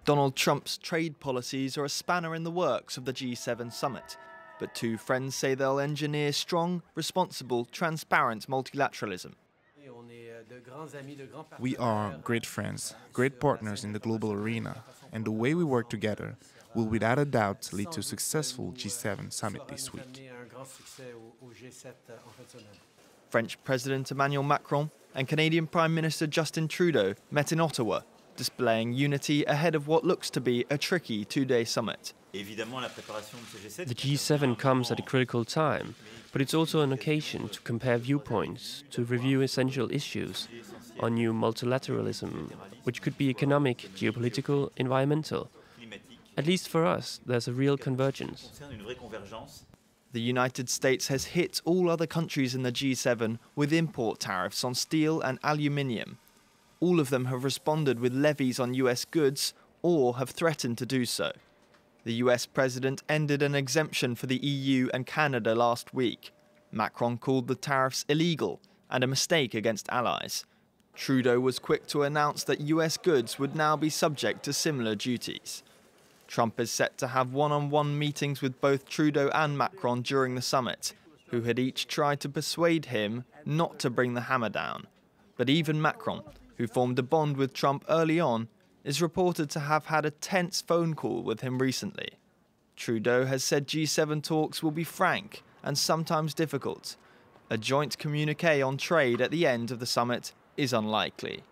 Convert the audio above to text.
Donald Trump's trade policies are a spanner in the works of the G7 summit, but two friends say they'll engineer strong, responsible, transparent multilateralism. We are great friends, great partners in the global arena, and the way we work together will without a doubt lead to a successful G7 summit this week. French President Emmanuel Macron and Canadian Prime Minister Justin Trudeau met in Ottawa, displaying unity ahead of what looks to be a tricky two-day summit. The G7 comes at a critical time, but it's also an occasion to compare viewpoints, to review essential issues on new multilateralism, which could be economic, geopolitical, environmental. At least for us, there's a real convergence. The United States has hit all other countries in the G7 with import tariffs on steel and aluminium. All of them have responded with levies on US goods or have threatened to do so. The US president ended an exemption for the EU and Canada last week. Macron called the tariffs illegal and a mistake against allies. Trudeau was quick to announce that US goods would now be subject to similar duties. Trump is set to have one-on-one meetings with both Trudeau and Macron during the summit, who had each tried to persuade him not to bring the hammer down. But even Macron, who formed a bond with Trump early on, is reported to have had a tense phone call with him recently. Trudeau has said G7 talks will be frank and sometimes difficult. A joint communiqué on trade at the end of the summit is unlikely.